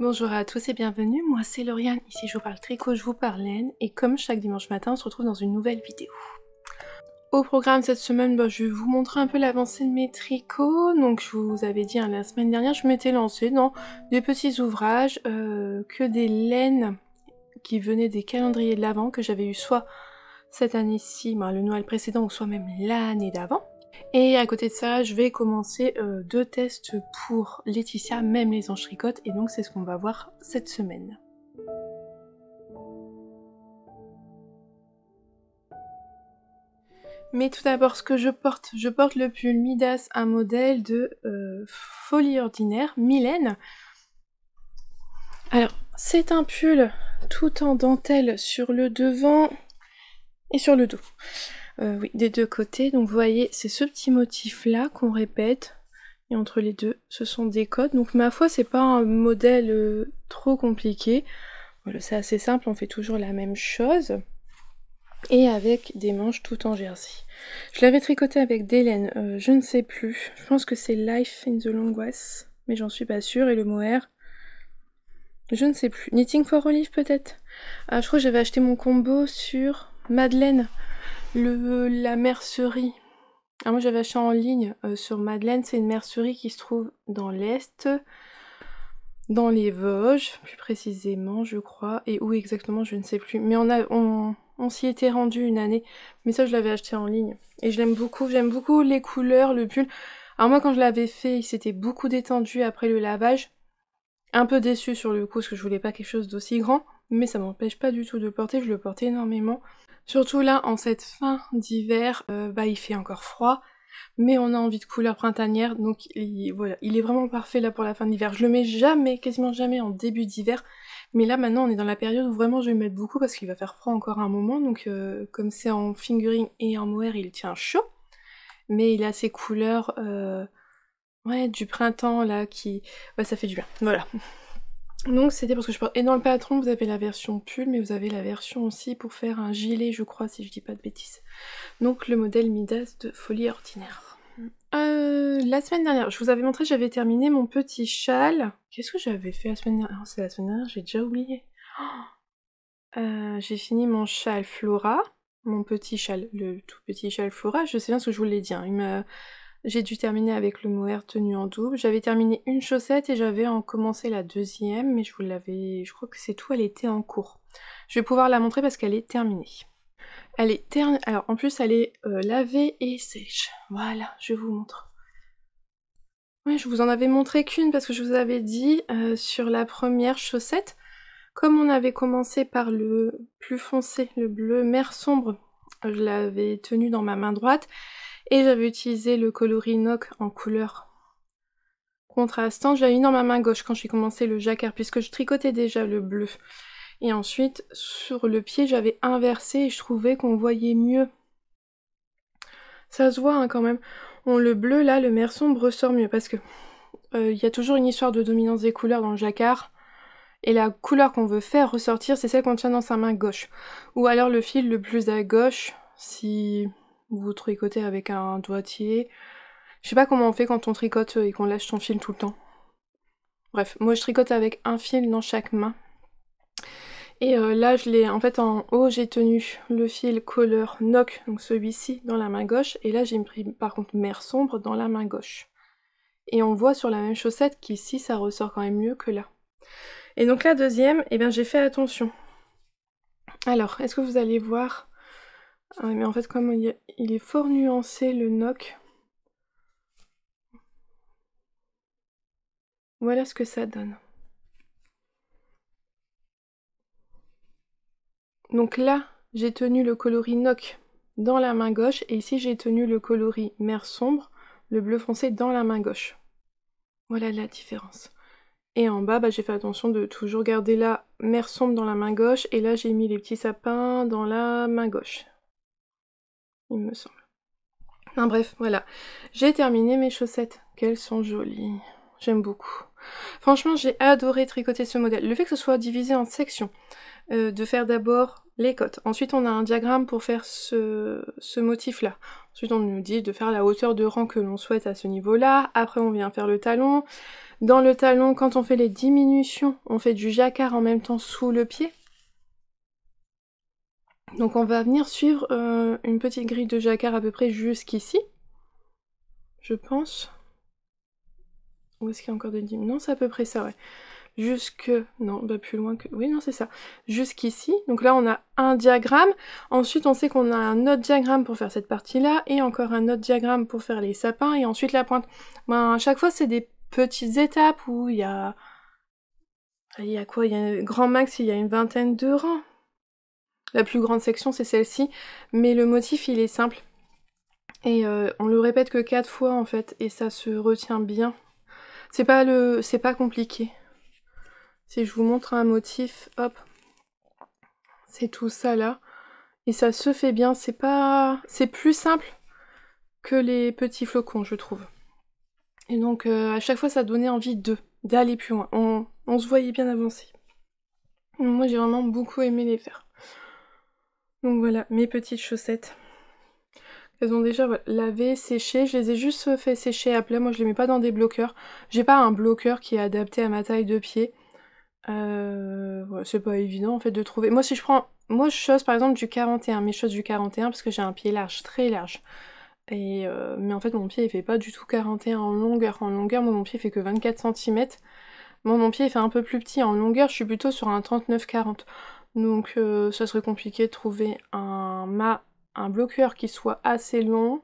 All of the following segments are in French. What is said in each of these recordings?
Bonjour à tous et bienvenue, moi c'est Lauriane, ici je vous parle tricot, je vous parle laine, et comme chaque dimanche matin on se retrouve dans une nouvelle vidéo. Au programme cette semaine, je vais vous montrer un peu l'avancée de mes tricots. Donc je vous avais dit la semaine dernière, je m'étais lancée dans des petits ouvrages, que des laines qui venaient des calendriers de l'Avent que j'avais eu soit cette année-ci, le Noël précédent, ou soit même l'année d'avant. Et à côté de ça, je vais commencer 2 tests pour Laetitia, même les anges tricotent, et donc c'est ce qu'on va voir cette semaine. Mais tout d'abord, ce que je porte le pull Midas, un modèle de Folie Ordinaire, Mylène. Alors, c'est un pull tout en dentelle sur le devant et sur le dos. Oui, des deux côtés. Donc vous voyez, c'est ce petit motif là qu'on répète. Et entre les deux, ce sont des codes. Donc ma foi, c'est pas un modèle trop compliqué. Voilà, c'est assez simple, on fait toujours la même chose. Et avec des manches tout en jersey. Je l'avais tricoté avec des laines, je ne sais plus. Je pense que c'est Life in the Longwas, mais j'en suis pas sûre. Et le mohair, je ne sais plus. Knitting for Olive peut-être. Ah, je crois que j'avais acheté mon combo sur Madeleine, la mercerie. Alors moi j'avais acheté en ligne sur Madeleine, c'est une mercerie qui se trouve dans l'Est, dans les Vosges, plus précisément je crois, et où exactement je ne sais plus. Mais on s'y était rendu une année, mais ça je l'avais acheté en ligne. Et j'aime beaucoup les couleurs, le pull. Alors moi quand je l'avais fait, il s'était beaucoup détendu après le lavage. Un peu déçue sur le coup, parce que je voulais pas quelque chose d'aussi grand, mais ça m'empêche pas du tout de le porter, je le porte énormément. Surtout là, en cette fin d'hiver, il fait encore froid, mais on a envie de couleur printanière, donc voilà, il est vraiment parfait là pour la fin d'hiver. Je le mets jamais, quasiment jamais en début d'hiver, mais là maintenant on est dans la période où vraiment je vais le mettre beaucoup parce qu'il va faire froid encore un moment, donc comme c'est en fingering et en mohair, il tient chaud, mais il a ces couleurs du printemps là qui... Ouais, ça fait du bien, voilà. Donc c'était parce que je porte... Et dans le patron, vous avez la version pull, mais vous avez la version aussi pour faire un gilet, je crois, si je dis pas de bêtises. Donc le modèle Midas de Folie Ordinaire. La semaine dernière, je vous avais montré, j'avais terminé mon petit châle. Qu'est-ce que j'avais fait la semaine dernière? C'est la semaine dernière, j'ai déjà oublié. J'ai fini mon châle Flora, mon petit châle, le tout petit châle Flora, je sais bien ce que je vous l'ai dit, j'ai dû terminer avec le mohair tenu en double. J'avais terminé une chaussette et j'avais commencé la deuxième, mais je crois que c'est tout, elle était en cours. Je vais pouvoir la montrer parce qu'elle est terminée. Elle est terminée, alors en plus elle est lavée et sèche. Voilà, je vous montre. Ouais, je vous en avais montré qu'une parce que je vous avais dit sur la première chaussette, comme on avait commencé par le plus foncé, le bleu mer sombre, je l'avais tenu dans ma main droite, et j'avais utilisé le coloris NOC en couleur contrastante, je l'avais mis dans ma main gauche quand j'ai commencé le jacquard, puisque je tricotais déjà le bleu. Et ensuite, sur le pied, j'avais inversé et je trouvais qu'on voyait mieux. Ça se voit quand même. Le bleu, là, le mer sombre ressort mieux, parce que y a toujours une histoire de dominance des couleurs dans le jacquard. Et la couleur qu'on veut faire ressortir, c'est celle qu'on tient dans sa main gauche. Ou alors le fil le plus à gauche, si vous tricotez avec un doigtier. Je sais pas comment on fait quand on tricote et qu'on lâche son fil tout le temps. Bref, moi je tricote avec un fil dans chaque main. Et là, en fait, en haut, j'ai tenu le fil couleur NOC, donc celui-ci, dans la main gauche. Et là, j'ai pris, par contre, mer sombre dans la main gauche. Et on voit sur la même chaussette qu'ici, ça ressort quand même mieux que là. Et donc la deuxième, j'ai fait attention. Alors, est-ce que vous allez voir... Ah, mais en fait, comme il est fort nuancé, le NOC... Voilà ce que ça donne. Donc là, j'ai tenu le coloris NOC dans la main gauche, et ici j'ai tenu le coloris mer sombre, le bleu foncé, dans la main gauche. Voilà la différence. Et en bas, j'ai fait attention de toujours garder la mer sombre dans la main gauche, et là j'ai mis les petits sapins dans la main gauche. Il me semble. Enfin bref, voilà. J'ai terminé mes chaussettes. Qu'elles sont jolies. J'aime beaucoup. Franchement, j'ai adoré tricoter ce modèle. Le fait que ce soit divisé en sections, de faire d'abord les côtes. Ensuite, on a un diagramme pour faire ce motif-là. Ensuite, on nous dit de faire la hauteur de rang que l'on souhaite à ce niveau-là. Après, on vient faire le talon. Dans le talon, quand on fait les diminutions, on fait du jacquard en même temps sous le pied. Donc on va venir suivre une petite grille de jacquard à peu près jusqu'ici. Je pense. Où est-ce qu'il y a encore des diminutions? Non, c'est à peu près ça, ouais. Jusque... Non, bah plus loin que... Oui, non, c'est ça. Jusqu'ici. Donc là, on a un diagramme. Ensuite, on sait qu'on a un autre diagramme pour faire cette partie-là. Et encore un autre diagramme pour faire les sapins. Et ensuite, la pointe. Ben, à chaque fois, c'est des petites étapes où il y a... Il y a quoi? Il y a grand max, il y a une vingtaine de rangs. La plus grande section, c'est celle-ci. Mais le motif, il est simple. Et on le répète que 4 fois, en fait. Et ça se retient bien. C'est pas compliqué. Si je vous montre un motif, hop, c'est tout ça là. Et ça se fait bien, c'est plus simple que les petits flocons, je trouve. Et donc, à chaque fois, ça donnait envie d'aller plus loin. On se voyait bien avancer. Moi, j'ai vraiment beaucoup aimé les faire. Donc voilà, mes petites chaussettes. Elles ont déjà lavé, séché. Je les ai juste fait sécher à plat. Moi, je les mets pas dans des bloqueurs. J'ai pas un bloqueur qui est adapté à ma taille de pied. Ouais, c'est pas évident en fait de trouver. Moi je chausse par exemple du 41, mais je chausse du 41 parce que j'ai un pied large, très large. Et mais en fait mon pied il fait pas du tout 41 en longueur. En longueur, moi mon pied fait que 24 cm. Moi mon pied il fait un peu plus petit. En longueur, je suis plutôt sur un 39-40. Donc ça serait compliqué de trouver un bloqueur qui soit assez long,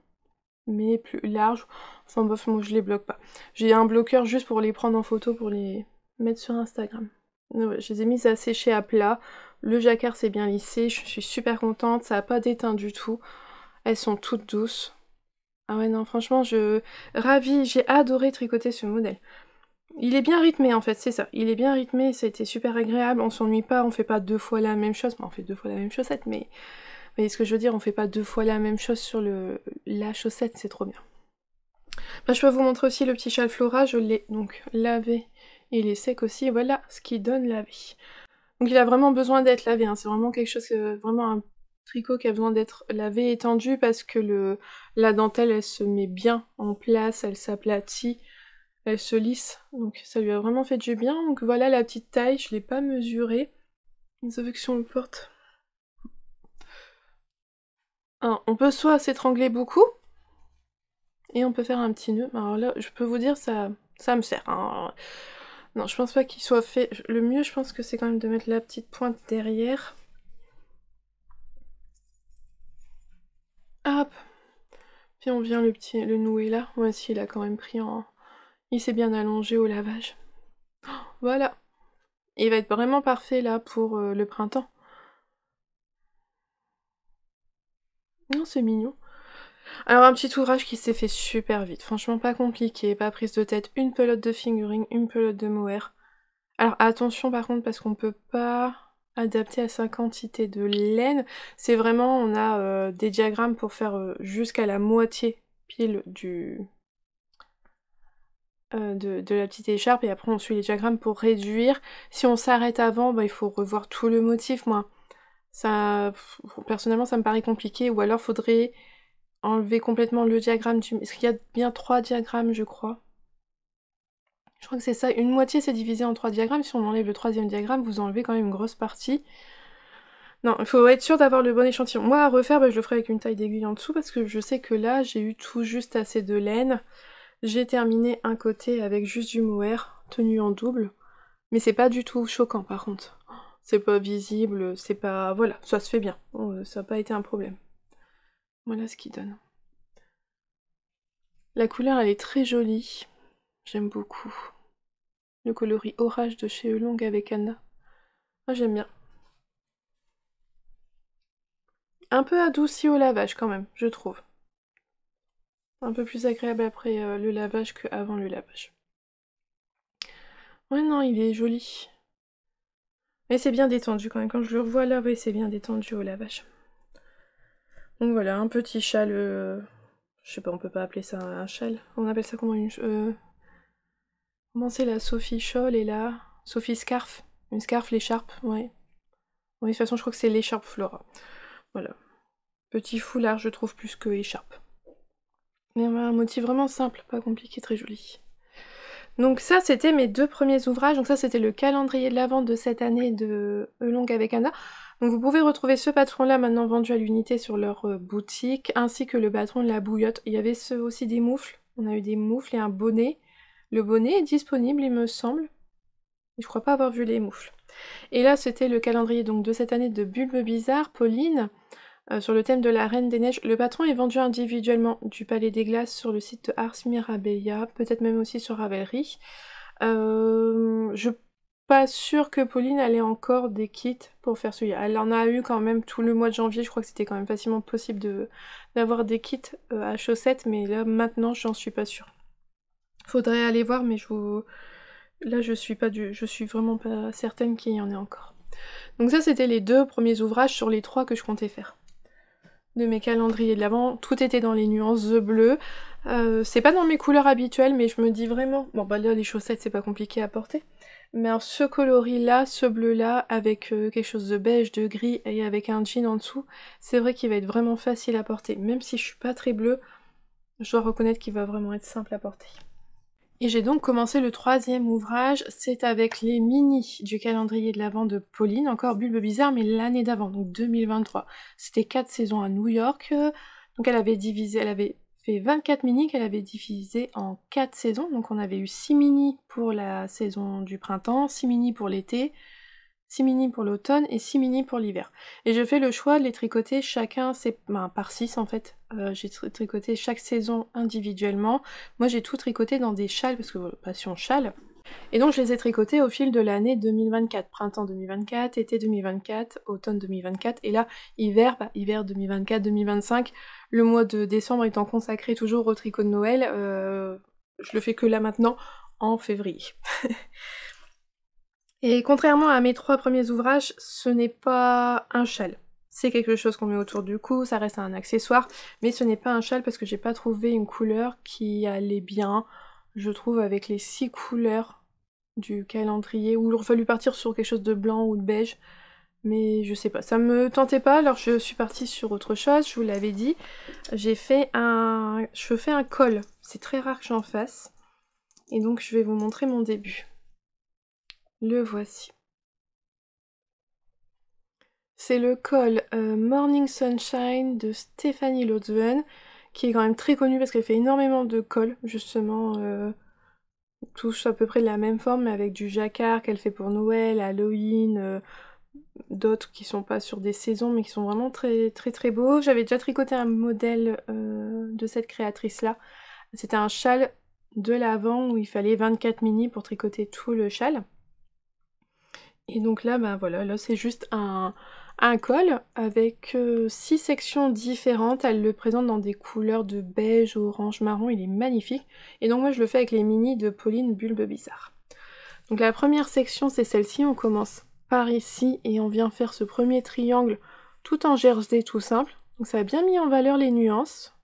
mais plus large. Enfin bof, moi je les bloque pas. J'ai un bloqueur juste pour les prendre en photo, pour les mettre sur Instagram. Ouais, je les ai mises à sécher à plat. Le jacquard s'est bien lissé, je suis super contente, ça a pas déteint du tout. Elles sont toutes douces. Ah ouais non, franchement, ravie, j'ai adoré tricoter ce modèle. Il est bien rythmé en fait, c'est ça. Il est bien rythmé, ça a été super agréable, on s'ennuie pas, on fait pas 2 fois la même chose. Bon, on fait 2 fois la même chaussette, mais... Vous voyez ce que je veux dire, on fait pas 2 fois la même chose sur la chaussette, c'est trop bien. Bah, je peux vous montrer aussi le petit châle Flora, je l'ai donc lavé. Il est sec aussi, voilà ce qui donne lavé. Donc il a vraiment besoin d'être lavé, hein. C'est vraiment quelque chose, vraiment un tricot qui a besoin d'être lavé et tendu parce que la dentelle elle se met bien en place, elle s'aplatit, elle se lisse, donc ça lui a vraiment fait du bien. Donc voilà la petite taille, je l'ai pas mesurée. Vous avez que si on le porte. Alors, on peut soit s'étrangler beaucoup, et on peut faire un petit nœud. Alors là, je peux vous dire, ça me sert, hein. Non, je pense pas qu'il soit fait. Le mieux, je pense que c'est quand même de mettre la petite pointe derrière. Hop. Puis on vient le nouer là. Moi aussi, il a quand même pris en... Il s'est bien allongé au lavage. Voilà. Il va être vraiment parfait là pour le printemps. Non, c'est mignon. Alors un petit ouvrage qui s'est fait super vite. Franchement, pas compliqué, pas prise de tête. Une pelote de fingering, une pelote de mohair. Alors attention par contre parce qu'on peut pas adapter à sa quantité de laine. C'est vraiment, on a des diagrammes pour faire jusqu'à la moitié pile de la petite écharpe et après on suit les diagrammes pour réduire. Si on s'arrête avant, bah, il faut revoir tout le motif. Moi, ça, personnellement, ça me paraît compliqué. Ou alors faudrait enlever complètement le diagramme du... Parce qu'il y a bien 3 diagrammes, je crois. Je crois que c'est ça, une moitié c'est divisé en 3 diagrammes, si on enlève le 3e diagramme, vous enlevez quand même une grosse partie. Non, il faut être sûr d'avoir le bon échantillon. Moi, à refaire, bah, je le ferai avec une taille d'aiguille en dessous, parce que je sais que là, j'ai eu tout juste assez de laine. J'ai terminé un côté avec juste du mohair, tenu en double. Mais c'est pas du tout choquant, par contre. C'est pas visible, c'est pas... Voilà, ça se fait bien. Ça n'a pas été un problème. Voilà ce qu'il donne. La couleur, elle est très jolie. J'aime beaucoup. Le coloris orage de chez Elong avec Anna. Moi, j'aime bien. Un peu adouci au lavage quand même, je trouve. Un peu plus agréable après le lavage qu'avant le lavage. Ouais, non, il est joli. Mais c'est bien détendu quand même. Quand je le revois là, ouais, c'est bien détendu au lavage. Donc voilà, un petit châle... Je sais pas, on peut pas appeler ça un châle. On appelle ça comment une... Comment c'est la Sophie Scholl et la Sophie Scarf? Une scarf, l'écharpe, ouais. Oui, de toute façon, je crois que c'est l'écharpe Flora. Voilà. Petit foulard, je trouve, plus que écharpe. Mais un motif vraiment simple, pas compliqué, très joli. Donc ça, c'était mes 2 premiers ouvrages. Donc ça, c'était le calendrier de l'Avent de cette année de Elong avec Anna. Donc vous pouvez retrouver ce patron-là maintenant vendu à l'unité sur leur boutique, ainsi que le patron de la bouillotte. Il y avait aussi des moufles. On a eu des moufles et un bonnet. Le bonnet est disponible, il me semble. Et je crois pas avoir vu les moufles. Et là, c'était le calendrier donc de cette année de Bulbe Bizarre, Pauline, sur le thème de la Reine des Neiges. Le patron est vendu individuellement du Palais des Glaces sur le site de Ars Mirabilia, peut-être même aussi sur Ravelry. Je suis pas sûre que Pauline elle ait encore des kits pour faire celui-là. Elle en a eu quand même tout le mois de janvier, je crois que c'était quand même facilement possible d'avoir des kits à chaussettes, mais là maintenant j'en suis pas sûre. Faudrait aller voir, mais là je suis vraiment pas certaine qu'il y en ait encore. Donc ça c'était les 2 premiers ouvrages sur les 3 que je comptais faire. De mes calendriers de l'Avent, tout était dans les nuances bleu. C'est pas dans mes couleurs habituelles, mais je me dis vraiment... Bon bah là les chaussettes c'est pas compliqué à porter. Mais alors ce coloris là, ce bleu là, avec quelque chose de beige, de gris et avec un jean en dessous, c'est vrai qu'il va être vraiment facile à porter. Même si je suis pas très bleue, je dois reconnaître qu'il va vraiment être simple à porter. Et j'ai donc commencé le 3e ouvrage, c'est avec les mini du calendrier de l'Avent de Pauline, encore Bulbe Bizarre, mais l'année d'avant, donc 2023. C'était 4 saisons à New York, donc elle avait fait 24 mini qu'elle avait divisé en 4 saisons, donc on avait eu 6 mini pour la saison du printemps, 6 mini pour l'été, 6 mini pour l'automne et 6 mini pour l'hiver. Et je fais le choix de les tricoter chacun, par 6 en fait. J'ai tricoté chaque saison individuellement. Moi j'ai tout tricoté dans des châles, parce que voilà, passion châle. Et donc je les ai tricotés au fil de l'année 2024. Printemps 2024, été 2024, automne 2024, et là, hiver 2024-2025. Le mois de décembre étant consacré toujours au tricot de Noël, je le fais que là maintenant, en février. Et contrairement à mes 3 premiers ouvrages, ce n'est pas un châle. C'est quelque chose qu'on met autour du cou, ça reste un accessoire, mais ce n'est pas un châle parce que j'ai pas trouvé une couleur qui allait bien, je trouve, avec les 6 couleurs du calendrier, où il aurait fallu partir sur quelque chose de blanc ou de beige, mais je sais pas, ça me tentait pas, alors je suis partie sur autre chose, je vous l'avais dit. Je fais un col, c'est très rare que j'en fasse, et donc je vais vous montrer mon début. Le voici. C'est le col Morning Sunshine de Stéphanie Lotzven, qui est quand même très connue parce qu'elle fait énormément de cols, justement, tous à peu près de la même forme, mais avec du jacquard qu'elle fait pour Noël, Halloween, d'autres qui sont pas sur des saisons, mais qui sont vraiment très très très beaux. J'avais déjà tricoté un modèle de cette créatrice-là. C'était un châle de l'Avent où il fallait 24 mini pour tricoter tout le châle. Et donc là, bah voilà, là c'est juste un col avec 6 sections différentes. Elle le présente dans des couleurs de beige, orange, marron, il est magnifique. Et donc moi je le fais avec les mini de Pauline Bulbe Bizarre. Donc la première section c'est celle-ci, on commence par ici et on vient faire ce premier triangle tout en jersey tout simple. Donc ça a bien mis en valeur les nuances.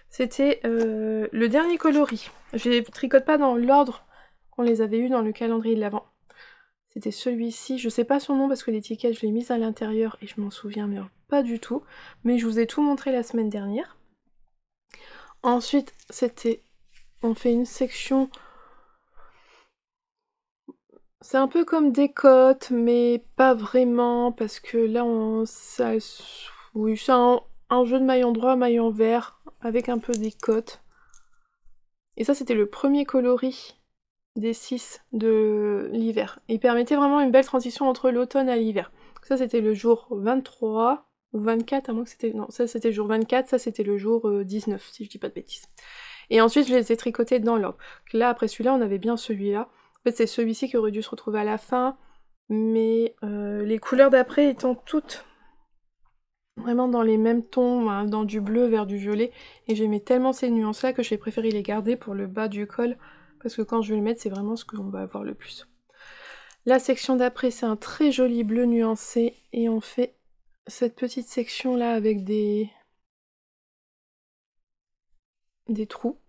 C'était le dernier coloris. Je les tricote pas dans l'ordre qu'on les avait eu dans le calendrier de l'Avent. C'était celui-ci, je sais pas son nom parce que l'étiquette je l'ai mise à l'intérieur et je m'en souviens mais pas du tout. Mais je vous ai tout montré la semaine dernière. Ensuite, on fait une section... C'est un peu comme des cottes, mais pas vraiment, parce que là, oui, c'est un jeu de maillon droit, maillon vert, avec un peu des cottes. Et ça, c'était le premier coloris des 6 de l'hiver. Il permettait vraiment une belle transition entre l'automne et l'hiver. Ça c'était le jour 23 ou 24, à moins que c'était... Non, ça c'était le jour 24, ça c'était le jour 19, si je dis pas de bêtises. Et ensuite je les ai tricotés dans l'ordre. Là après celui-là, on avait bien celui-là. En fait c'est celui-ci qui aurait dû se retrouver à la fin, mais les couleurs d'après étant toutes vraiment dans les mêmes tons, hein, dans du bleu vers du violet, et j'aimais tellement ces nuances-là que j'ai préféré les garder pour le bas du col, parce que quand je vais le mettre, c'est vraiment ce qu'on va avoir le plus. La section d'après, c'est un très joli bleu nuancé, et on fait cette petite section-là avec des trous.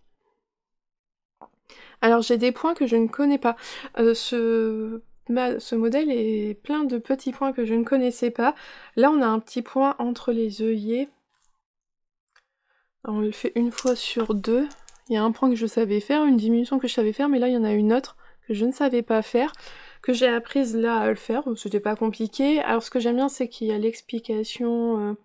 Alors j'ai des points que je ne connais pas. Ce modèle est plein de petits points que je ne connaissais pas. Là, on a un petit point entre les œillets. Alors, on le fait une fois sur deux. Il y a un point que je savais faire, une diminution que je savais faire, mais là il y en a une autre que je ne savais pas faire, que j'ai apprise là à le faire, c'était pas compliqué. Alors ce que j'aime bien c'est qu'il y a l'explication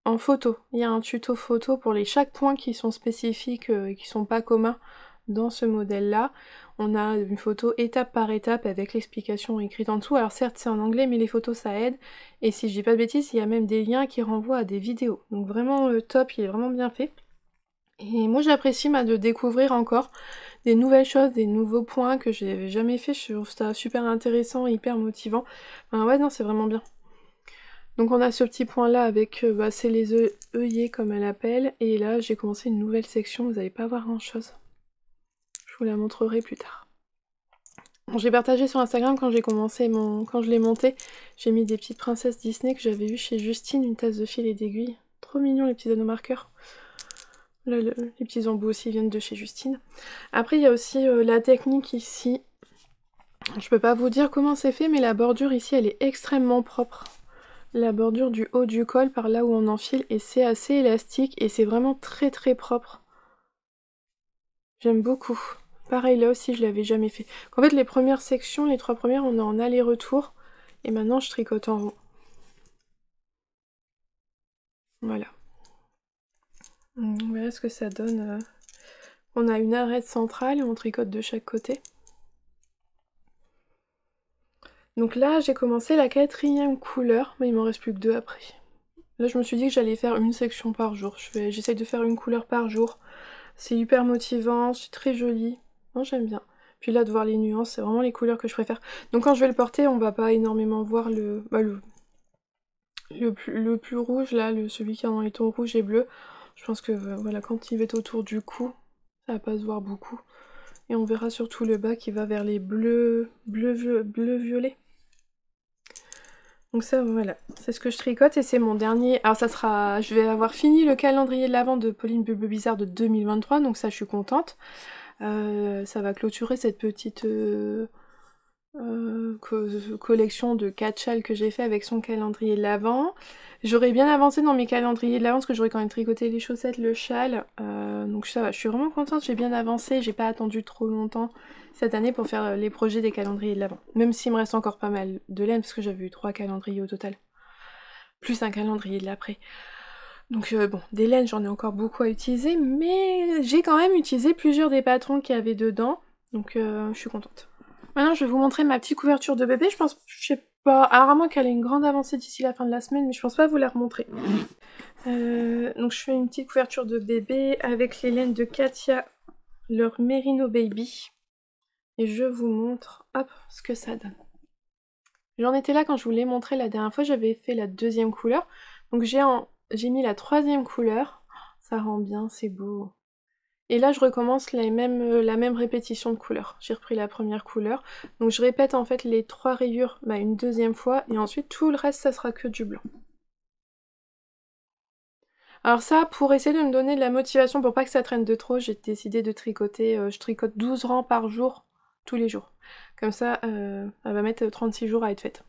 en photo. Il y a un tuto photo pour chaque point qui sont spécifiques et qui sont pas communs dans ce modèle-là. On a une photo étape par étape avec l'explication écrite en dessous. Alors certes c'est en anglais mais les photos ça aide. Et si je dis pas de bêtises, il y a même des liens qui renvoient à des vidéos. Donc vraiment top, il est vraiment bien fait. Et moi j'apprécie de découvrir encore des nouvelles choses, des nouveaux points que j'avais jamais fait, je trouve ça super intéressant, hyper motivant. Enfin, ouais non c'est vraiment bien. Donc on a ce petit point là avec, c'est les œillets comme elle appelle, et là j'ai commencé une nouvelle section, vous n'allez pas voir grand chose. Je vous la montrerai plus tard. Bon, j'ai partagé sur Instagram quand j'ai commencé quand je l'ai monté, j'ai mis des petites princesses Disney que j'avais eues chez Justine, une tasse de fil et d'aiguille. Trop mignon les petits anneaux marqueurs. Là, les petits embouts aussi viennent de chez Justine. Après, il y a aussi la technique ici. Je peux pas vous dire comment c'est fait, mais la bordure ici, elle est extrêmement propre. La bordure du haut du col, par là où on enfile, et c'est assez élastique, et c'est vraiment très très propre. J'aime beaucoup. Pareil, là aussi, je l'avais jamais fait. En fait, les premières sections, les 3 premières, on est en aller-retour, et maintenant, je tricote en rond. Voilà. Voilà ce que ça donne. On a une arête centrale et on tricote de chaque côté. Donc là, j'ai commencé la 4e couleur, mais il m'en reste plus que 2 après. Là, je me suis dit que j'allais faire une section par jour. J'essaye de faire une couleur par jour. C'est hyper motivant, c'est très joli. Non, j'aime bien. Puis là, de voir les nuances, c'est vraiment les couleurs que je préfère. Donc quand je vais le porter, on va pas énormément voir le plus rouge, là, celui qui est dans les tons rouges et bleus. Je pense que voilà, quand il va être autour du cou, ça va pas se voir beaucoup. Et on verra surtout le bas qui va vers les bleu-violet. Donc ça, voilà, c'est ce que je tricote et c'est mon dernier... Alors ça sera... Je vais avoir fini le calendrier de l'Avent de Pauline Bulbe Bizarre de 2023, donc ça, je suis contente. Ça va clôturer cette petite collection de 4 châles que j'ai fait avec son calendrier de l'Avent. J'aurais bien avancé dans mes calendriers de l'Avent parce que j'aurais quand même tricoté les chaussettes, le châle. Donc ça va, je suis vraiment contente, j'ai bien avancé, j'ai pas attendu trop longtemps cette année pour faire les projets des calendriers de l'Avent. Même s'il me reste encore pas mal de laine parce que j'avais eu 3 calendriers au total. Plus un calendrier de l'après. Donc bon, des laines j'en ai encore beaucoup à utiliser, mais j'ai quand même utilisé plusieurs des patrons qu'il y avait dedans. Donc je suis contente. Maintenant, je vais vous montrer ma petite couverture de bébé. Je pense, je sais pas, alors à moins qu'elle ait une grande avancée d'ici la fin de la semaine, mais je pense pas vous la remontrer. Donc je fais une petite couverture de bébé avec les laines de Katia, leur Merino Baby. Et je vous montre, hop, ce que ça donne. J'en étais là quand je vous l'ai montré la dernière fois, j'avais fait la 2e couleur. Donc j'ai mis la 3e couleur. Ça rend bien, c'est beau. Et là, je recommence la même répétition de couleurs. J'ai repris la première couleur. Donc je répète en fait les 3 rayures une 2e fois. Et ensuite, tout le reste, ça sera que du blanc. Alors ça, pour essayer de me donner de la motivation, pour pas que ça traîne de trop, j'ai décidé de tricoter. Je tricote 12 rangs par jour, tous les jours. Comme ça, elle va mettre 36 jours à être faite.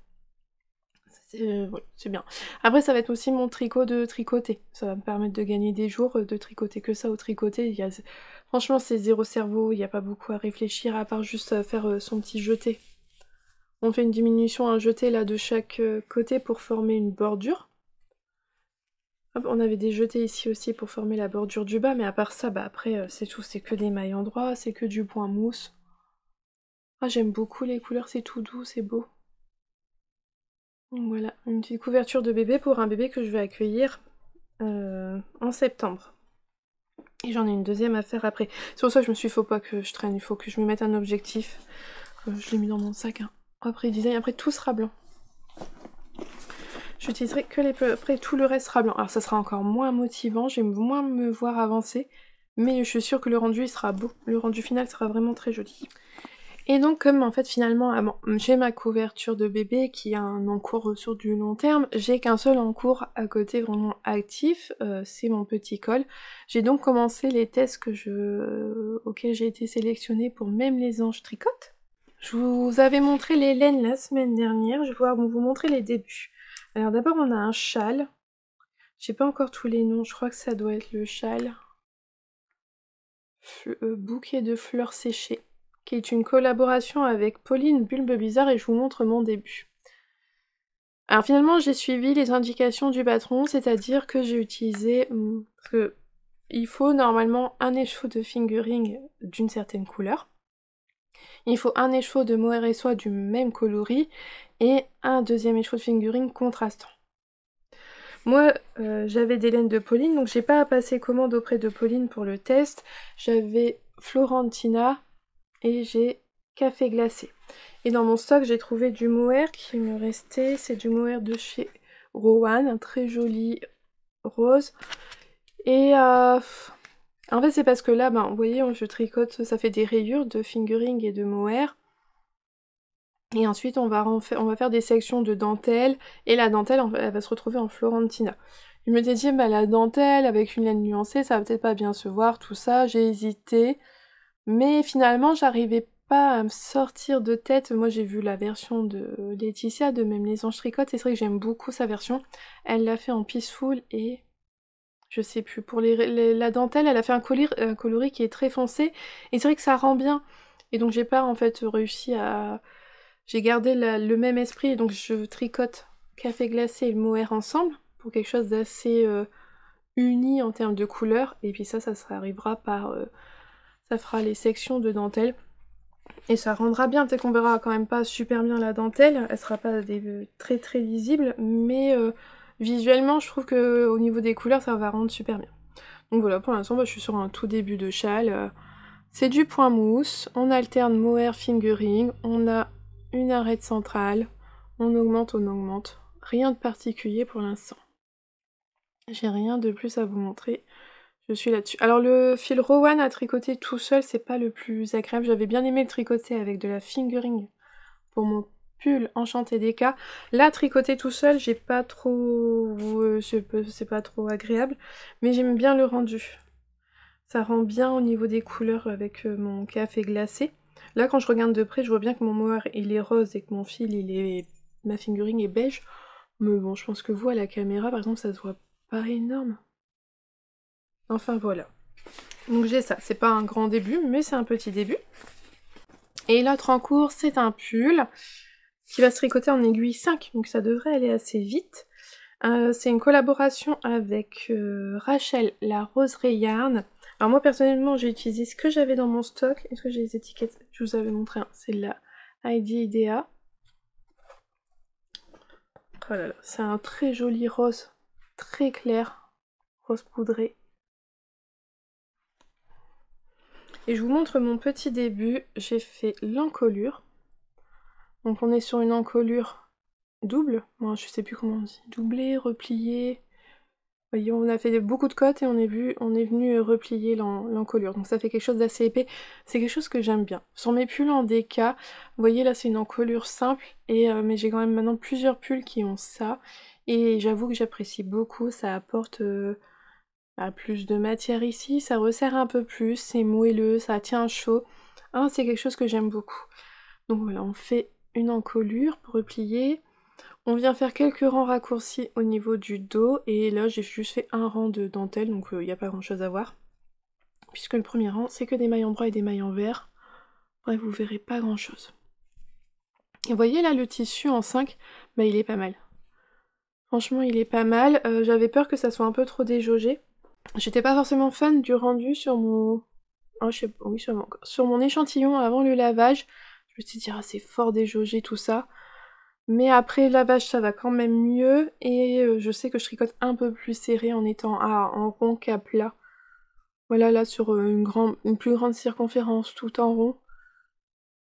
C'est bien. Après, ça va être aussi mon tricot de tricoter. Ça va me permettre de gagner des jours, de tricoter que ça au tricoté. Franchement, c'est zéro cerveau, il n'y a pas beaucoup à réfléchir, à part juste faire son petit jeté. On fait une diminution, un jeté là de chaque côté pour former une bordure. Hop, on avait des jetés ici aussi pour former la bordure du bas, mais à part ça, après, c'est tout. C'est que des mailles endroits, c'est que du point mousse. Ah, j'aime beaucoup les couleurs, c'est tout doux, c'est beau. Donc voilà, une petite couverture de bébé pour un bébé que je vais accueillir en septembre. Et j'en ai une 2e à faire après. C'est pour ça que je me suis dit, faut pas que je traîne, il faut que je me mette un objectif. Je l'ai mis dans mon sac. Hein. Après design, après tout sera blanc. J'utiliserai que après tout le reste sera blanc. Alors ça sera encore moins motivant, je vais moins me voir avancer. Mais je suis sûre que le rendu il sera beau. Le rendu final sera vraiment très joli. Et donc comme en fait finalement j'ai ma couverture de bébé qui a un encours sur du long terme, j'ai qu'un seul encours à côté vraiment actif, c'est mon petit col. J'ai donc commencé les tests auxquels j'ai été sélectionnée pour Même les anges tricotent. Je vous avais montré les laines la semaine dernière, je vais pouvoir vous montrer les débuts. Alors d'abord on a un châle, J'ai pas encore tous les noms, je crois que ça doit être le châle. Bouquet de fleurs séchées, qui est une collaboration avec Pauline Bulbe Bizarre et je vous montre mon début. Alors finalement j'ai suivi les indications du patron, c'est-à-dire que j'ai utilisé... parce que il faut normalement un écheveau de fingering d'une certaine couleur. Il faut un écheveau de mohair et soie du même coloris et un deuxième écheveau de fingering contrastant. Moi, j'avais des laines de Pauline, donc j'ai pas passé commande auprès de Pauline pour le test. J'avais Florentina et j'ai Café Glacé. Et dans mon stock, j'ai trouvé du mohair qui me restait. C'est du mohair de chez Rowan, un très joli rose. Et en fait, c'est parce que là, vous voyez, je tricote, ça fait des rayures de fingering et de mohair. Et ensuite, on va faire des sections de dentelle, et la dentelle, elle va se retrouver en Florentina. Je me dit, la dentelle, avec une laine nuancée, ça va peut-être pas bien se voir, tout ça, j'ai hésité. Mais finalement, j'arrivais pas à me sortir de tête. Moi, j'ai vu la version de Laetitia, de Même les Anges Tricotent, et c'est vrai que j'aime beaucoup sa version. Elle l'a fait en Peaceful, et... je sais plus, pour la dentelle, elle a fait un coloris qui est très foncé, et c'est vrai que ça rend bien. Et donc j'ai pas en fait réussi à... J'ai gardé le même esprit, et donc je tricote Café Glacé et le mohair ensemble, pour quelque chose d'assez uni en termes de couleurs, et puis ça arrivera par... ça fera les sections de dentelle, et ça rendra bien, peut-être qu'on verra quand même pas super bien la dentelle, elle sera pas très très lisible, mais... visuellement, je trouve que au niveau des couleurs, ça va rendre super bien. Donc voilà, pour l'instant, je suis sur un tout début de châle. C'est du point mousse, on alterne mohair fingering, on a une arête centrale, on augmente. Rien de particulier pour l'instant. J'ai rien de plus à vous montrer, je suis là-dessus. Alors le fil Rowan à tricoter tout seul, c'est pas le plus agréable. J'avais bien aimé le tricoter avec de la fingering pour mon pull Enchanté des cas. Là, tricoter tout seul, j'ai pas trop... c'est pas trop agréable, mais j'aime bien le rendu. Ça rend bien au niveau des couleurs avec mon café glacé. Là, quand je regarde de près, je vois bien que mon mohair, il est rose et que mon fil, ma fingering est beige. Mais bon, je pense que vous, à la caméra, par exemple, ça se voit pas énorme. Enfin, voilà. Donc j'ai ça. C'est pas un grand début, mais c'est un petit début. Et l'autre en cours, c'est un pull qui va se tricoter en aiguille 5, donc ça devrait aller assez vite. C'est une collaboration avec Rachel, la roseraie yarn. Alors moi personnellement j'ai utilisé ce que j'avais dans mon stock. Est-ce que j'ai les étiquettes? Je vous avais montré un, c'est la Heidi Idea. Oh là là, c'est un très joli rose, très clair, rose poudré. Et je vous montre mon petit début, j'ai fait l'encolure. Donc on est sur une encolure double, moi je sais plus comment on dit, doublé, replié. Vous voyez, on a fait beaucoup de côtes et on est venu replier l'encolure. Donc ça fait quelque chose d'assez épais. C'est quelque chose que j'aime bien. Sur mes pulls en DK, vous voyez là c'est une encolure simple, mais j'ai quand même maintenant plusieurs pulls qui ont ça. Et j'avoue que j'apprécie beaucoup, ça apporte plus de matière ici, ça resserre un peu plus, c'est moelleux, ça tient chaud. Ah, c'est quelque chose que j'aime beaucoup. Donc voilà, on fait une encolure pour replier. On vient faire quelques rangs raccourcis au niveau du dos, et là j'ai juste fait un rang de dentelle, donc il n'y a pas grand chose à voir. Puisque le premier rang, c'est que des mailles en bras et des mailles en vert. Bref, vous verrez pas grand chose. Et vous voyez là, le tissu en 5, il est pas mal. Franchement, il est pas mal. J'avais peur que ça soit un peu trop déjaugé. J'étais pas forcément fan du rendu sur mon... sur mon échantillon avant le lavage. Je me suis dit, c'est fort déjaugé tout ça. Mais après lavage, ça va quand même mieux, et je sais que je tricote un peu plus serré en étant en rond qu'à plat. Voilà, là sur une plus grande circonférence tout en rond,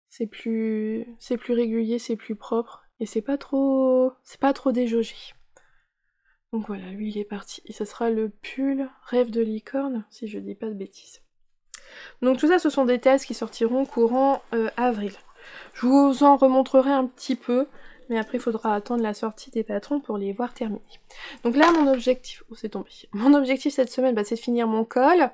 c'est plus régulier, c'est plus propre, et c'est pas trop déjaugé. Donc voilà, lui il est parti, et ça sera le pull Rêve de licorne, si je dis pas de bêtises. Donc tout ça, ce sont des tests qui sortiront courant avril. Je vous en remontrerai un petit peu, mais après il faudra attendre la sortie des patrons pour les voir terminés. Donc là mon objectif, c'est tombé. Mon objectif cette semaine, c'est de finir mon col,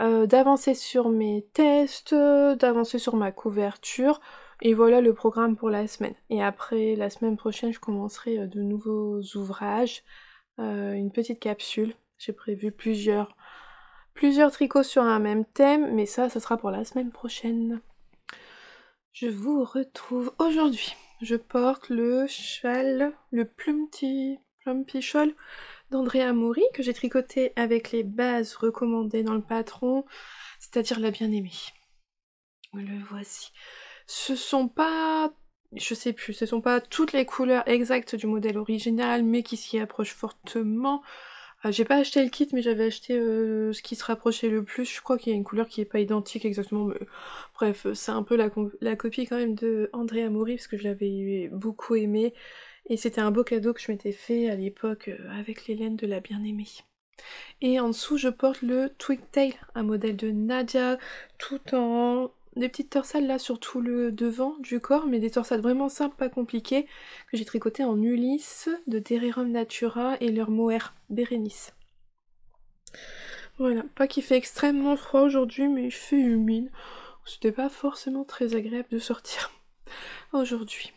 d'avancer sur mes tests, d'avancer sur ma couverture, et voilà le programme pour la semaine. Et après la semaine prochaine je commencerai de nouveaux ouvrages, une petite capsule. J'ai prévu plusieurs tricots sur un même thème, mais ça sera pour la semaine prochaine. Je vous retrouve aujourd'hui. Je porte le châle, le Plumpy Shawl d'Andrea Mori, que j'ai tricoté avec les bases recommandées dans le patron, c'est-à-dire la bien-aimée. Le voici. Ce sont pas toutes les couleurs exactes du modèle original, mais qui s'y approchent fortement. J'ai pas acheté le kit, mais j'avais acheté ce qui se rapprochait le plus. Je crois qu'il y a une couleur qui est pas identique exactement, mais bref, c'est un peu la copie quand même de Andrea Mori, parce que je l'avais beaucoup aimé, et c'était un beau cadeau que je m'étais fait à l'époque avec les laines de la bien-aimée. Et en dessous, je porte le Twigtail, un modèle de Nadia, tout en des petites torsades là sur tout le devant du corps, mais des torsades vraiment simples, pas compliquées, que j'ai tricoté en Ulysse de Dererum Natura et leur mohair Bérénice. Voilà, pas qu'il fait extrêmement froid aujourd'hui, mais il fait humide. C'était pas forcément très agréable de sortir aujourd'hui.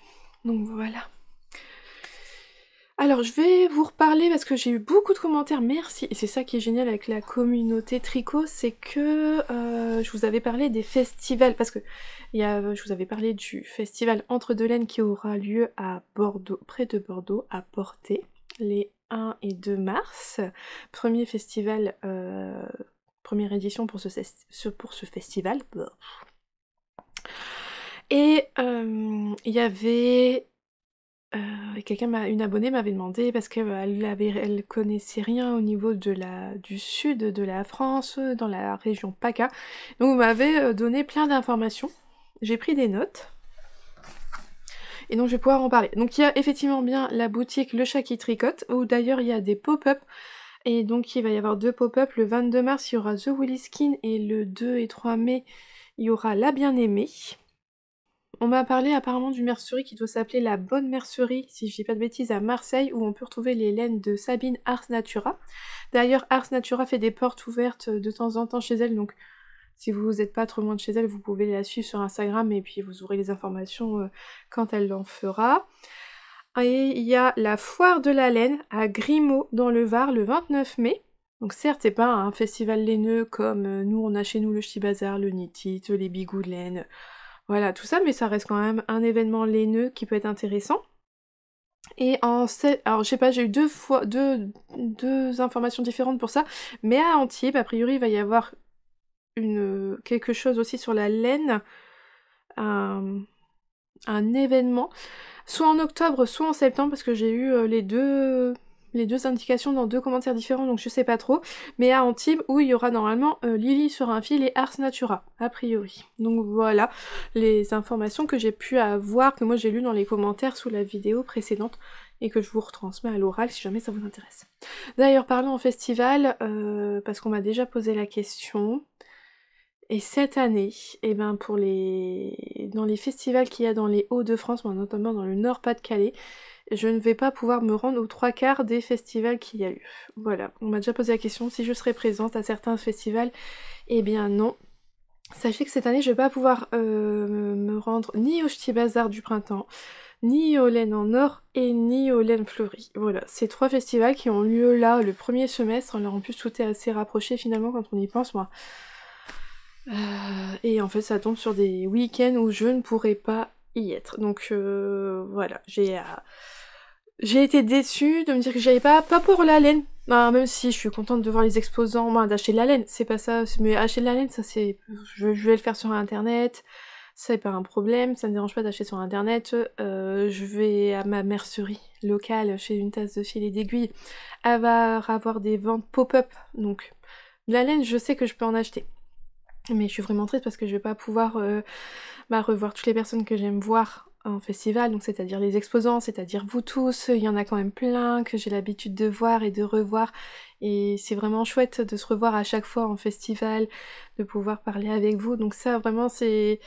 Donc voilà. Alors je vais vous reparler parce que j'ai eu beaucoup de commentaires, merci, et c'est ça qui est génial avec la communauté tricot, c'est que je vous avais parlé des festivals, parce que je vous avais parlé du festival Entre deux laines qui aura lieu à Bordeaux, près de Bordeaux, à Portée, les 1 et 2 mars, premier festival, première édition pour ce festival, et il y avait... une abonnée m'avait demandé parce qu'elle connaissait rien au niveau du sud de la France, dans la région PACA. Donc vous m'avez donné plein d'informations. J'ai pris des notes. Et donc je vais pouvoir en parler. Donc il y a effectivement bien la boutique Le Chat qui tricote, où d'ailleurs il y a des pop-up. Et donc il va y avoir 2 pop-up. Le 22 mars il y aura The Woolly Skin et le 2 et 3 mai il y aura La Bien-Aimée. On m'a parlé apparemment d'une mercerie qui doit s'appeler La Bonne Mercerie, si je dis pas de bêtises, à Marseille, où on peut retrouver les laines de Sabine Ars Natura. D'ailleurs, Ars Natura fait des portes ouvertes de temps en temps chez elle, donc si vous n'êtes pas trop loin de chez elle, vous pouvez la suivre sur Instagram et puis vous aurez les informations quand elle l'en fera. Et il y a la Foire de la Laine à Grimaud dans le Var le 29 mai. Donc certes, c'est pas un festival laineux comme nous on a chez nous le Ch'ti Bazar, le Knit-It, les Bigoux de laine... Voilà, tout ça, mais ça reste quand même un événement laineux qui peut être intéressant. Et alors je sais pas, j'ai eu deux informations différentes pour ça, mais à Antibes, a priori, il va y avoir quelque chose aussi sur la laine, un événement, soit en octobre, soit en septembre, parce que j'ai eu les deux indications dans 2 commentaires différents, donc je sais pas trop, mais à Antibes, où il y aura normalement Lily sur un fil et Ars Natura, a priori. Donc voilà les informations que j'ai pu avoir, que moi j'ai lues dans les commentaires sous la vidéo précédente, et que je vous retransmets à l'oral si jamais ça vous intéresse. D'ailleurs, parlons en festival, parce qu'on m'a déjà posé la question... Et cette année, eh ben dans les festivals qu'il y a dans les Hauts-de-France, notamment dans le Nord-Pas-de-Calais, je ne vais pas pouvoir me rendre aux 3/4 des festivals qu'il y a eu. Voilà, on m'a déjà posé la question si je serais présente à certains festivals. Eh bien non. Sachez que cette année, je vais pas pouvoir me rendre ni au Ch'ti Bazar du printemps, ni aux laines en or et ni aux laines fleuries. Voilà, ces 3 festivals qui ont lieu là le premier semestre. Alors en plus tout est assez rapproché finalement quand on y pense, moi. Et en fait ça tombe sur des week-ends où je ne pourrai pas y être. Donc voilà, j'ai été déçue de me dire que j'y allais pas pour la laine. Même si je suis contente de voir les exposants, d'acheter de la laine, c'est pas ça, mais acheter de la laine, ça c'est... Je vais le faire sur internet, c'est pas un problème, ça ne me dérange pas d'acheter sur internet. Je vais à ma mercerie locale, chez Une Tasse de Fil et d'Aiguille, elle va avoir des ventes pop-up, donc de la laine je sais que je peux en acheter. Mais je suis vraiment triste parce que je vais pas pouvoir revoir toutes les personnes que j'aime voir en festival, donc c'est-à-dire les exposants, c'est-à-dire vous tous, il y en a quand même plein que j'ai l'habitude de voir et de revoir, et c'est vraiment chouette de se revoir à chaque fois en festival, de pouvoir parler avec vous, donc ça vraiment c'est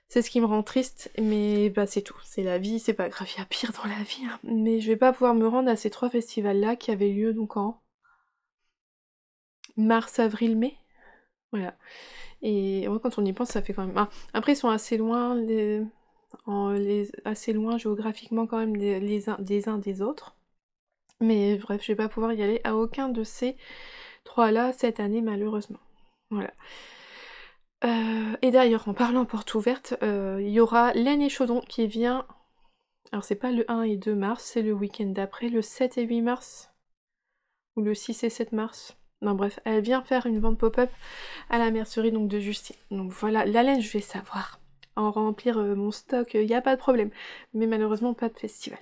ce qui me rend triste, mais c'est tout, c'est la vie, c'est pas grave, il y a pire dans la vie, hein. Mais je vais pas pouvoir me rendre à ces 3 festivals-là qui avaient lieu donc en mars, avril, mai, voilà. Et ouais, quand on y pense, ça fait quand même... Après, ils sont assez loin, assez loin géographiquement quand même des uns des autres. Mais bref, je vais pas pouvoir y aller à aucun de ces 3-là cette année malheureusement. Voilà. Et d'ailleurs, en parlant porte ouverte, il y aura Laine et Chaudron qui vient... Alors c'est pas le 1 et 2 mars, c'est le week-end d'après, le 7 et 8 mars. Ou le 6 et 7 mars. Non bref, elle vient faire une vente pop-up à la mercerie donc de Justine. Donc voilà, la laine je vais savoir en remplir mon stock, y a pas de problème. Mais malheureusement pas de festival.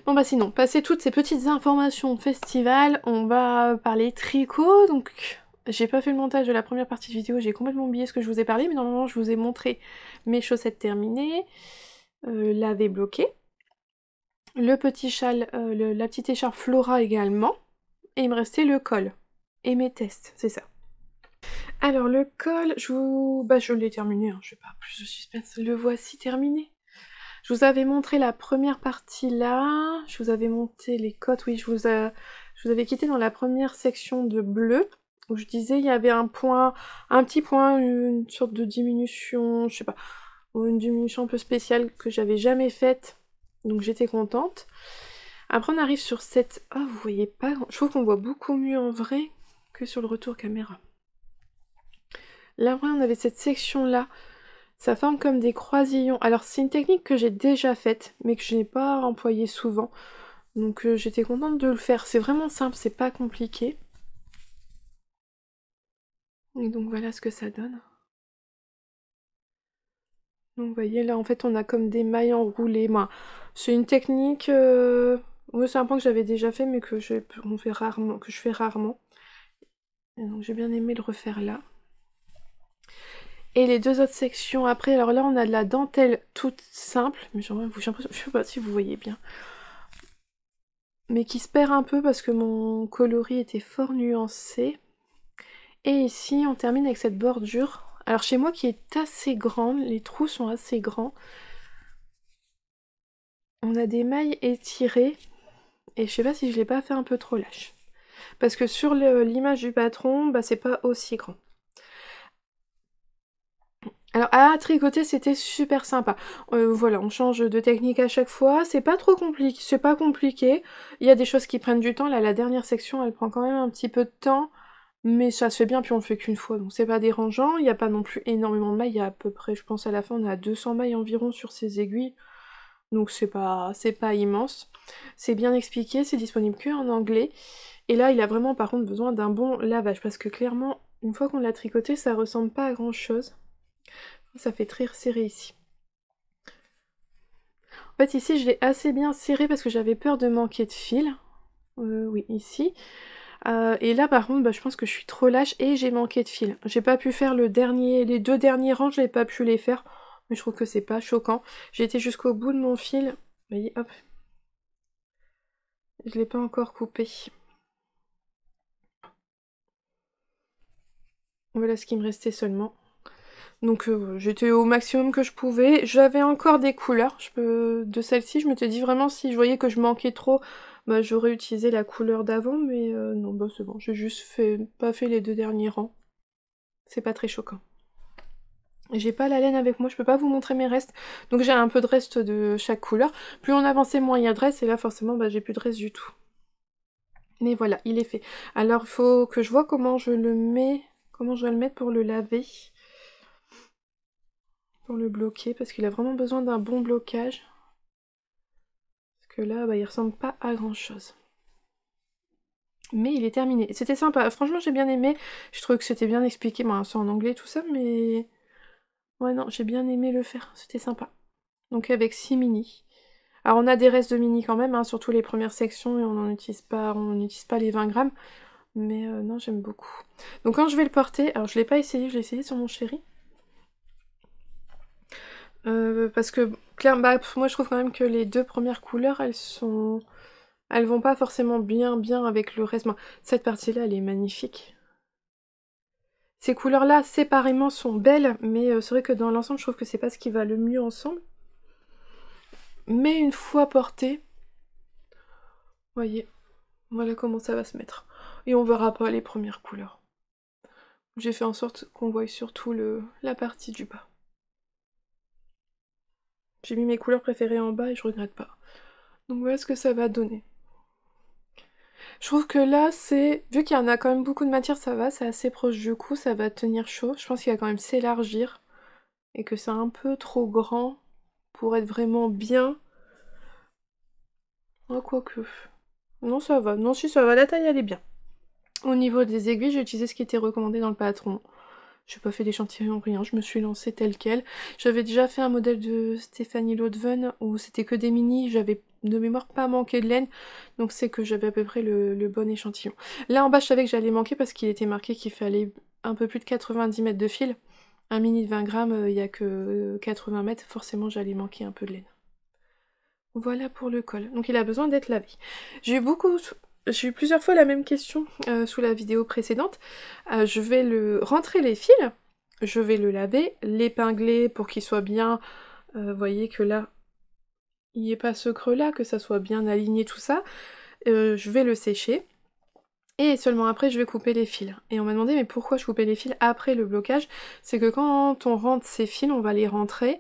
Bon bah sinon, passé toutes ces petites informations de festival, on va parler tricot. Donc j'ai pas fait le montage de la première partie de vidéo, j'ai complètement oublié ce que je vous ai parlé, mais normalement je vous ai montré mes chaussettes terminées, lavées bloquées, le petit châle, la petite écharpe Flora également, et il me restait le col. Et mes tests, c'est ça. Alors le col, je l'ai terminé, hein, je vais pas plus de suspense, le voici terminé. Je vous avais montré la première partie là, je vous avais monté les côtes, oui, je vous avais quitté dans la première section de bleu, où je disais il y avait un petit point, une sorte de diminution, je sais pas, ou une diminution un peu spéciale que j'avais jamais faite, donc j'étais contente. Après on arrive sur cette... Oh, vous voyez pas, je trouve qu'on voit beaucoup mieux en vrai que sur le retour caméra. Là, on avait cette section-là, ça forme comme des croisillons. Alors, c'est une technique que j'ai déjà faite, mais que je n'ai pas employée souvent. Donc, j'étais contente de le faire. C'est vraiment simple, c'est pas compliqué. Et donc, voilà ce que ça donne. Donc, vous voyez, là, en fait, on a comme des mailles enroulées. Moi, c'est une technique... Oui, c'est un point que j'avais déjà fait, mais que je fais rarement. Et donc, j'ai bien aimé le refaire là. Et les deux autres sections après, alors là on a de la dentelle toute simple, mais je sais pas si vous voyez bien, mais qui se perd un peu parce que mon coloris était fort nuancé. Et ici on termine avec cette bordure, alors chez moi qui est assez grande, les trous sont assez grands. On a des mailles étirées, et je sais pas si je l'ai pas fait un peu trop lâche. Parce que sur l'image du patron, bah c'est pas aussi grand. Alors à tricoter c'était super sympa. Voilà, on change de technique à chaque fois, c'est pas trop compliqué, c'est pas compliqué. Il y a des choses qui prennent du temps, là la dernière section elle prend quand même un petit peu de temps, mais ça se fait bien puis on le fait qu'une fois, donc c'est pas dérangeant. Il n'y a pas non plus énormément de mailles, il y a à peu près, je pense à la fin on a 200 mailles environ sur ces aiguilles, donc c'est pas immense. C'est bien expliqué, c'est disponible que en anglais, et là il a vraiment par contre besoin d'un bon lavage, parce que clairement, une fois qu'on l'a tricoté, ça ressemble pas à grand chose. Ça fait très serré ici. En fait ici je l'ai assez bien serré parce que j'avais peur de manquer de fil. Oui, ici. Et là par contre je pense que je suis trop lâche et j'ai manqué de fil. J'ai pas pu faire les deux derniers rangs, je n'ai pas pu les faire. Mais je trouve que c'est pas choquant. J'ai été jusqu'au bout de mon fil. Vous voyez, hop. Je l'ai pas encore coupé. Voilà ce qui me restait seulement. Donc j'étais au maximum que je pouvais. J'avais encore des couleurs. De celle-ci, je m'étais dit vraiment si je voyais que je manquais trop, bah, j'aurais utilisé la couleur d'avant, mais non, bah c'est bon. J'ai juste pas fait les deux derniers rangs. C'est pas très choquant. J'ai pas la laine avec moi, je peux pas vous montrer mes restes. Donc j'ai un peu de reste de chaque couleur. Plus on avançait, moins il y a de reste, et là forcément bah, j'ai plus de reste du tout. Mais voilà, il est fait. Alors il faut que je vois comment je le mets, comment je vais le mettre pour le laver. Pour le bloquer, parce qu'il a vraiment besoin d'un bon blocage. Parce que là, bah, il ressemble pas à grand chose. Mais il est terminé. C'était sympa, franchement j'ai bien aimé. Je trouve que c'était bien expliqué, bon, c'est en anglais tout ça, mais... Ouais non, j'ai bien aimé le faire, c'était sympa. Donc avec 6 mini. Alors on a des restes de mini quand même, hein, surtout les premières sections, et on n'utilise pas les 20 grammes. Mais non, j'aime beaucoup. Donc quand je vais le porter, alors je l'ai pas essayé, je l'ai essayé sur mon chéri. Parce que, clairement, bah, moi je trouve quand même que les deux premières couleurs, elles vont pas forcément bien avec le reste. Moi, cette partie-là, elle est magnifique. Ces couleurs-là, séparément, sont belles, mais c'est vrai que dans l'ensemble, je trouve que c'est pas ce qui va le mieux ensemble. Mais une fois porté, voyez, voilà comment ça va se mettre. Et on verra pas les premières couleurs. J'ai fait en sorte qu'on voie surtout la partie du bas. J'ai mis mes couleurs préférées en bas et je regrette pas. Donc voilà ce que ça va donner. Je trouve que là, c'est... Vu qu'il y en a quand même beaucoup de matière, ça va, c'est assez proche du cou, ça va tenir chaud. Je pense qu'il va quand même s'élargir et que c'est un peu trop grand pour être vraiment bien. Ah, quoique... Non, ça va. Non, si, ça va, la taille, elle est bien. Au niveau des aiguilles, j'ai utilisé ce qui était recommandé dans le patron. J'ai pas fait d'échantillon, rien, je me suis lancée tel quel. J'avais déjà fait un modèle de Stéphanie Laudven où c'était que des mini, j'avais de mémoire pas manqué de laine, donc c'est que j'avais à peu près le bon échantillon. Là en bas je savais que j'allais manquer parce qu'il était marqué qu'il fallait un peu plus de 90 mètres de fil. Un mini de 20 grammes, il y a que 80 mètres, forcément j'allais manquer un peu de laine. Voilà pour le col, donc il a besoin d'être lavé. J'ai eu plusieurs fois la même question sous la vidéo précédente. Je vais rentrer les fils, je vais le laver, l'épingler pour qu'il soit bien, vous voyez que là, il n'y ait pas ce creux là, que ça soit bien aligné tout ça. Je vais le sécher, et seulement après je vais couper les fils. Et on m'a demandé mais pourquoi je coupais les fils après le blocage? C'est que quand on rentre ces fils, on va les rentrer.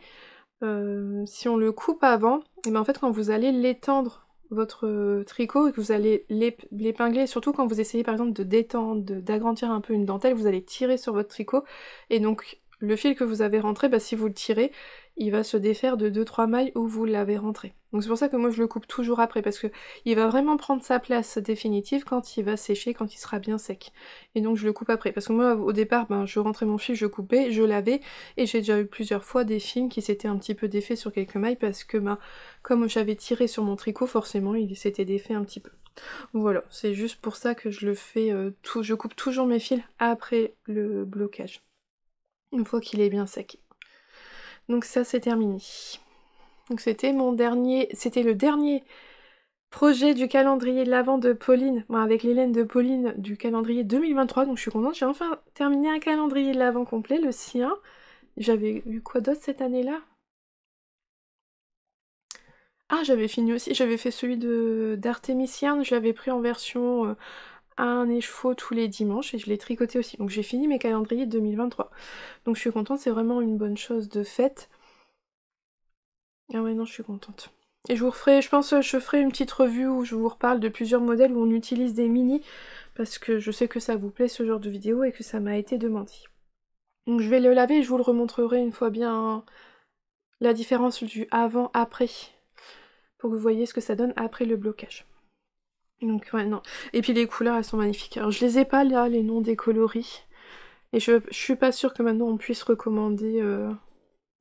Si on le coupe avant, et ben en fait quand vous allez l'étendre votre tricot et que vous allez l'épingler, surtout quand vous essayez par exemple de détendre, d'agrandir un peu une dentelle, vous allez tirer sur votre tricot et donc le fil que vous avez rentré, bah, si vous le tirez, il va se défaire de 2-3 mailles où vous l'avez rentré. Donc c'est pour ça que moi je le coupe toujours après parce que il va vraiment prendre sa place définitive quand il va sécher, quand il sera bien sec. Et donc je le coupe après parce que moi au départ, ben, je rentrais mon fil, je coupais, je lavais et j'ai déjà eu plusieurs fois des fils qui s'étaient un petit peu défaits sur quelques mailles parce que ben, comme j'avais tiré sur mon tricot, forcément il s'était défait un petit peu. Voilà, c'est juste pour ça que je le fais, je coupe toujours mes fils après le blocage, une fois qu'il est bien sec. Donc ça c'est terminé. Donc c'était le dernier projet du calendrier de l'Avent de Pauline, bon, avec l'Hélène de Pauline du calendrier 2023, donc je suis contente, j'ai enfin terminé un calendrier de l'Avent complet, le sien. J'avais eu quoi d'autre cette année-là? Ah, j'avais fini aussi, j'avais fait celui d'Artémisienne, je l'avais pris en version un écheveau tous les dimanches et je l'ai tricoté aussi. Donc j'ai fini mes calendriers de 2023. Donc je suis contente, c'est vraiment une bonne chose de faite. Ah ouais, non, je suis contente. Et je vous referai, je pense, je ferai une petite revue où je vous reparle de plusieurs modèles où on utilise des mini, parce que je sais que ça vous plaît ce genre de vidéo et que ça m'a été demandé. Donc je vais le laver et je vous le remontrerai une fois bien la différence du avant-après, pour que vous voyez ce que ça donne après le blocage. Donc ouais, non. Et puis les couleurs, elles sont magnifiques. Alors je les ai pas là, les noms des coloris. Et je suis pas sûre que maintenant on puisse recommander...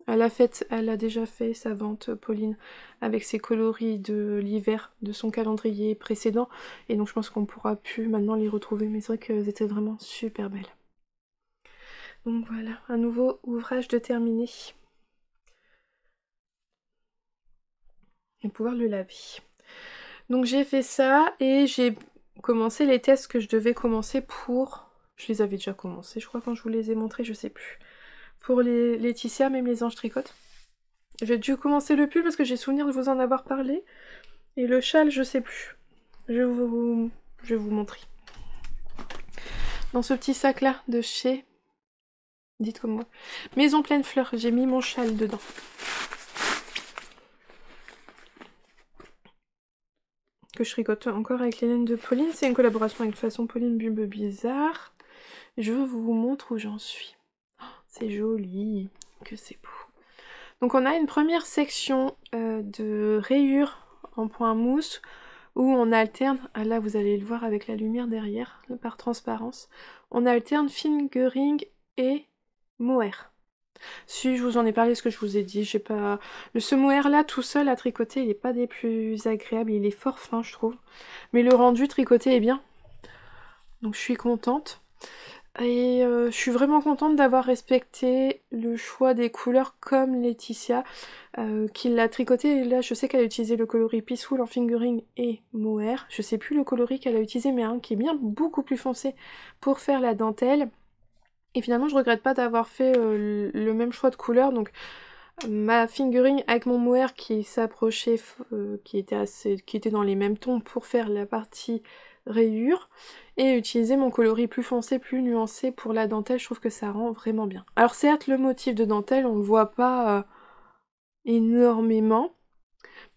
Elle a déjà fait sa vente, Pauline, avec ses coloris de l'hiver de son calendrier précédent. Et donc je pense qu'on pourra plus maintenant les retrouver. Mais c'est vrai qu'elles étaient vraiment super belles. Donc voilà, un nouveau ouvrage de terminé. Et pouvoir le laver. Donc j'ai fait ça et j'ai commencé les tests que je devais commencer pour... Je les avais déjà commencés, je crois, quand je vous les ai montrés, je sais plus. Pour les Laetitia, même les anges tricotent. J'ai dû commencer le pull parce que j'ai souvenir de vous en avoir parlé. Et le châle, je sais plus. Je vais vous montrer. Dans ce petit sac-là de chez... Dites comme moi. Maison Pleine Fleurs, j'ai mis mon châle dedans. Que je tricote encore avec les laines de Pauline. C'est une collaboration avec Façon Pauline Bulbe Bizarre. Je vous montre où j'en suis. Oh, c'est joli, que c'est beau. Donc on a une première section de rayures en point mousse où on alterne, là vous allez le voir avec la lumière derrière, par transparence, on alterne fingering et mohair. Si je vous en ai parlé, ce que je vous ai dit, j'ai pas... Ce mohair là tout seul à tricoter, il est pas des plus agréables, il est fort fin je trouve, mais le rendu tricoté est bien, donc je suis contente. Et je suis vraiment contente d'avoir respecté le choix des couleurs comme Laetitia, qui l'a tricoté. Là, je sais qu'elle a utilisé le coloris Peaceful en fingering et mohair. Je sais plus le coloris qu'elle a utilisé, mais un qui est bien beaucoup plus foncé pour faire la dentelle. Et finalement, je regrette pas d'avoir fait le même choix de couleur. Donc, ma fingering avec mon mohair qui s'approchait, qui était dans les mêmes tons pour faire la partie rayure, et utiliser mon coloris plus foncé, plus nuancé pour la dentelle, je trouve que ça rend vraiment bien. Alors certes, le motif de dentelle, on le voit pas énormément,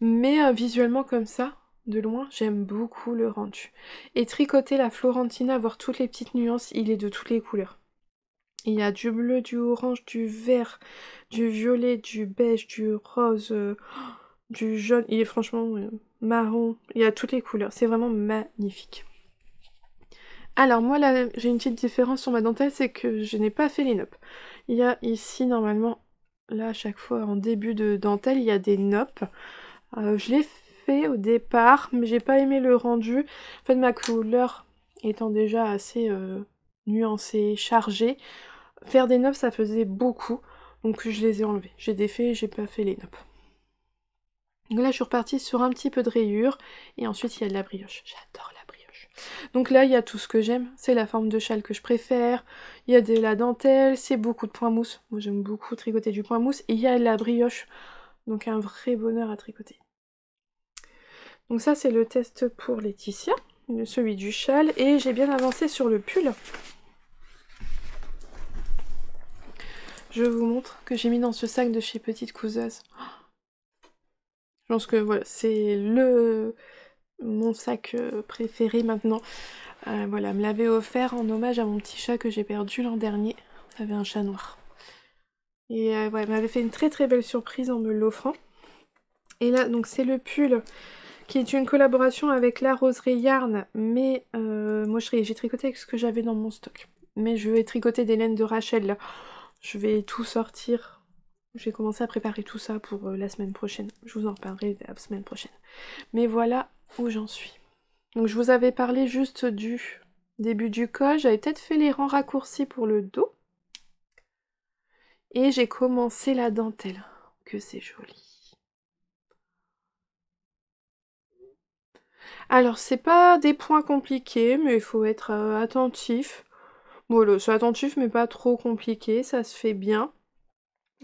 mais visuellement comme ça, de loin, j'aime beaucoup le rendu. Et tricoter la Florentina, voir toutes les petites nuances, il est de toutes les couleurs. Il y a du bleu, du orange, du vert, du violet, du beige, du rose, du jaune, il est franchement marron, il y a toutes les couleurs, c'est vraiment magnifique. Alors moi là, j'ai une petite différence sur ma dentelle, c'est que je n'ai pas fait les noppes. Il y a ici normalement, là à chaque fois en début de dentelle, il y a des noppes. Je l'ai fait au départ, mais j'ai pas aimé le rendu. En fait ma couleur étant déjà assez nuancée, chargée, faire des noppes ça faisait beaucoup, donc je les ai enlevés. J'ai défait, j'ai pas fait les noppes. Donc là je suis repartie sur un petit peu de rayures, et ensuite il y a de la brioche. J'adore la brioche. Donc là il y a tout ce que j'aime, c'est la forme de châle que je préfère, il y a de la dentelle, c'est beaucoup de point mousse. Moi j'aime beaucoup tricoter du point mousse, et il y a de la brioche, donc un vrai bonheur à tricoter. Donc ça c'est le test pour Laetitia, celui du châle, et j'ai bien avancé sur le pull. Je vous montre que j'ai mis dans ce sac de chez Petite Couseuse. Je pense que voilà, c'est mon sac préféré maintenant. Voilà, me l'avait offert en hommage à mon petit chat que j'ai perdu l'an dernier. J'avais un chat noir. Et ouais, elle m'avait fait une très très belle surprise en me l'offrant. Et là, donc c'est le pull qui est une collaboration avec La Roseraie Yarn, mais moi j'ai tricoté avec ce que j'avais dans mon stock. Mais je vais tricoter des laines de Rachel là. Je vais tout sortir. J'ai commencé à préparer tout ça pour la semaine prochaine. Je vous en reparlerai la semaine prochaine. Mais voilà où j'en suis. Donc je vous avais parlé juste du début du col. J'avais peut-être fait les rangs raccourcis pour le dos. Et j'ai commencé la dentelle. Que c'est joli. Alors c'est pas des points compliqués, mais il faut être attentif. Voilà, c'est attentif mais pas trop compliqué, ça se fait bien.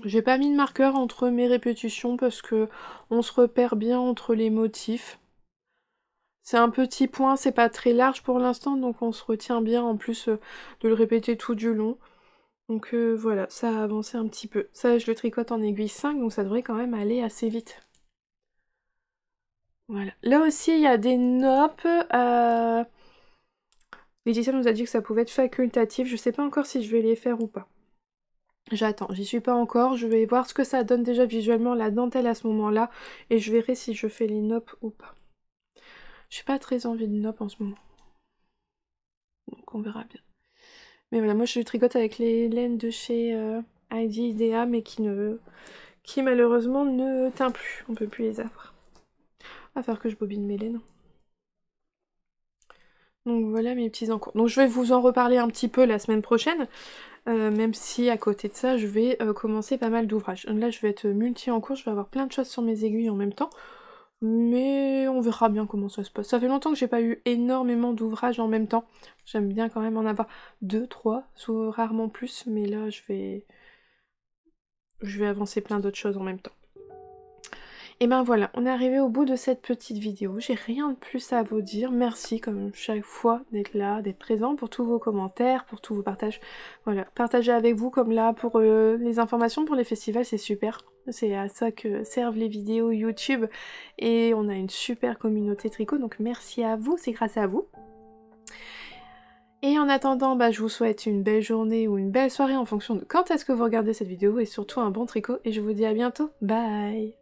J'ai pas mis de marqueur entre mes répétitions parce que on se repère bien entre les motifs. C'est un petit point, c'est pas très large pour l'instant, donc on se retient bien en plus de le répéter tout du long. Donc voilà, ça a avancé un petit peu. Ça, je le tricote en aiguille 5, donc ça devrait quand même aller assez vite. Voilà. Là aussi, il y a des noppes. Laetitia nous a dit que ça pouvait être facultatif. Je sais pas encore si je vais les faire ou pas. J'attends, j'y suis pas encore. Je vais voir ce que ça donne déjà visuellement la dentelle à ce moment-là. Et je verrai si je fais les noppes ou pas. J'ai pas très envie de noppes en ce moment. Donc on verra bien. Mais voilà, moi je tricote avec les laines de chez Heidi Idea, mais qui malheureusement ne teint plus. On peut plus les avoir. Va falloir que je bobine mes laines. Donc voilà mes petits encours. Donc je vais vous en reparler un petit peu la semaine prochaine, même si à côté de ça je vais commencer pas mal d'ouvrages. Là je vais être multi en cours, je vais avoir plein de choses sur mes aiguilles en même temps, mais on verra bien comment ça se passe. Ça fait longtemps que j'ai pas eu énormément d'ouvrages en même temps. J'aime bien quand même en avoir 2, 3, rarement plus, mais là je vais avancer plein d'autres choses en même temps. Et ben voilà, on est arrivé au bout de cette petite vidéo. J'ai rien de plus à vous dire. Merci comme chaque fois d'être là, d'être présent, pour tous vos commentaires, pour tous vos partages. Voilà, partager avec vous comme là pour les informations pour les festivals, c'est super. C'est à ça que servent les vidéos YouTube. Et on a une super communauté tricot, donc merci à vous, c'est grâce à vous. Et en attendant, bah, je vous souhaite une belle journée ou une belle soirée en fonction de quand est-ce que vous regardez cette vidéo, et surtout un bon tricot, et je vous dis à bientôt. Bye!